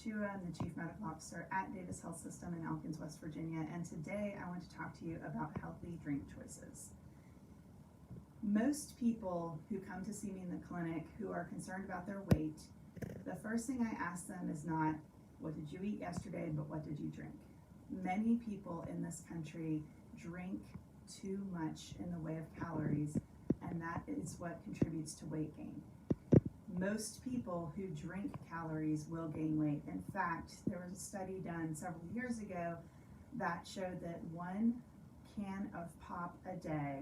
Chua. I'm the Chief Medical Officer at Davis Health System in Elkins, West Virginia, and today I want to talk to you about healthy drink choices. Most people who come to see me in the clinic who are concerned about their weight, the first thing I ask them is not, what did you eat yesterday, but what did you drink? Many people in this country drink too much in the way of calories, and that is what contributes to weight gain. Most people who drink calories will gain weight. In fact, there was a study done several years ago that showed that 1 can of pop a day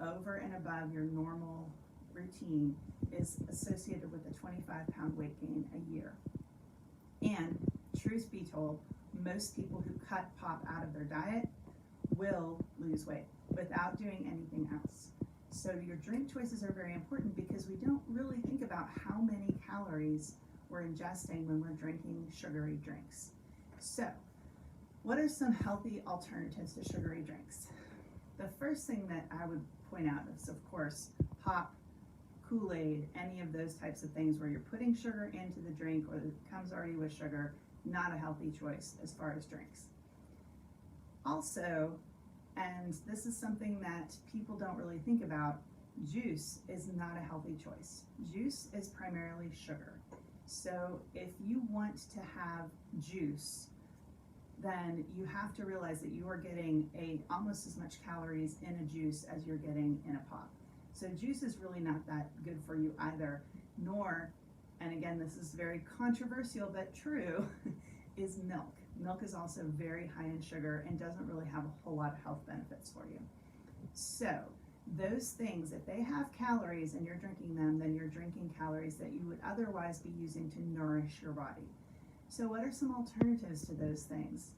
over and above your normal routine is associated with a 25-pound weight gain a year. And truth be told, most people who cut pop out of their diet will lose weight without doing anything else. So your drink choices are very important because we don't really think about how many calories we're ingesting when we're drinking sugary drinks. So what are some healthy alternatives to sugary drinks? The first thing that I would point out is, of course, pop, Kool-Aid, any of those types of things where you're putting sugar into the drink or it comes already with sugar, not a healthy choice as far as drinks. Also, and this is something that people don't really think about, juice is not a healthy choice. Juice is primarily sugar. So if you want to have juice, then you have to realize that you are getting almost as much calories in a juice as you're getting in a pop. So juice is really not that good for you either, nor, and again, this is very controversial but true, is milk. Milk is also very high in sugar and doesn't really have a whole lot of health benefits for you. So those things, if they have calories and you're drinking them, then you're drinking calories that you would otherwise be using to nourish your body. So what are some alternatives to those things?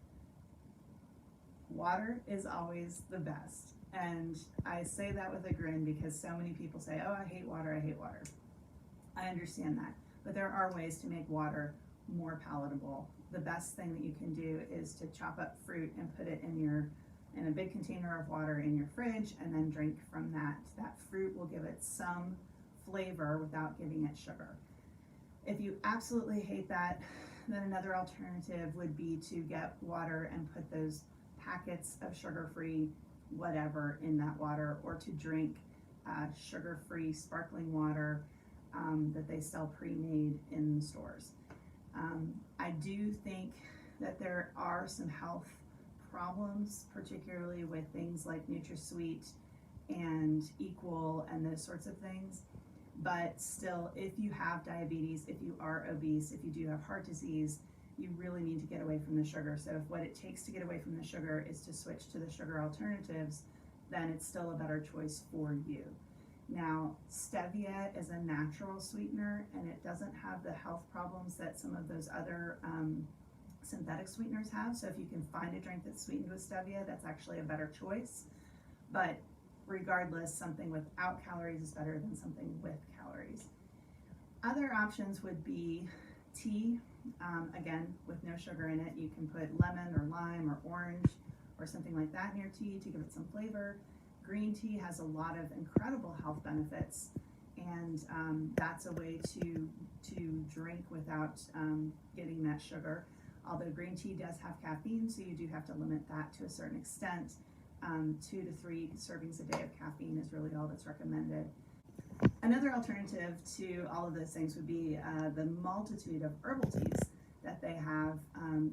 Water is always the best. And I say that with a grin because so many people say, oh, I hate water, I hate water. I understand that, but there are ways to make water more palatable. The best thing that you can do is to chop up fruit and put it in a big container of water in your fridge and then drink from that. That fruit will give it some flavor without giving it sugar. If you absolutely hate that, then another alternative would be to get water and put those packets of sugar-free whatever in that water, or to drink sugar-free sparkling water that they sell pre-made in stores. I do think that there are some health problems, particularly with things like NutraSweet and Equal and those sorts of things. But still, if you have diabetes, if you are obese, if you do have heart disease, you really need to get away from the sugar. So if what it takes to get away from the sugar is to switch to the sugar alternatives, then it's still a better choice for you. Now, stevia is a natural sweetener and it doesn't have the health problems that some of those other synthetic sweeteners have. So if you can find a drink that's sweetened with stevia, that's actually a better choice. But regardless, something without calories is better than something with calories. Other options would be tea, again, with no sugar in it. You can put lemon or lime or orange or something like that in your tea to give it some flavor. Green tea has a lot of incredible health benefits, and that's a way to drink without getting that sugar. Although green tea does have caffeine, so you do have to limit that to a certain extent. 2 to 3 servings a day of caffeine is really all that's recommended. Another alternative to all of those things would be the multitude of herbal teas that they have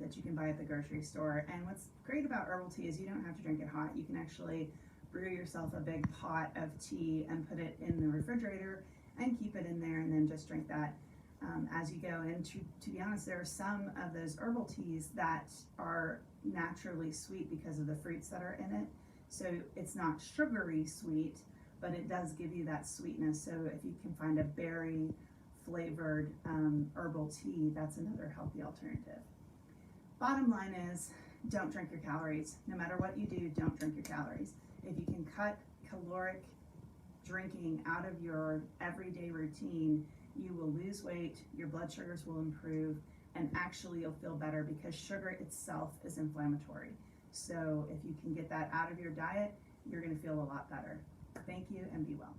that you can buy at the grocery store. And what's great about herbal tea is you don't have to drink it hot. You can actually brew yourself a big pot of tea and put it in the refrigerator and keep it in there and then just drink that as you go. And to be honest, there are some of those herbal teas that are naturally sweet because of the fruits that are in it. So it's not sugary sweet, but it does give you that sweetness. So if you can find a berry flavored herbal tea, that's another healthy alternative. Bottom line is, don't drink your calories. No matter what you do, don't drink your calories. If you can cut caloric drinking out of your everyday routine, you will lose weight, your blood sugars will improve, and actually you'll feel better because sugar itself is inflammatory. So if you can get that out of your diet, you're going to feel a lot better. Thank you and be well.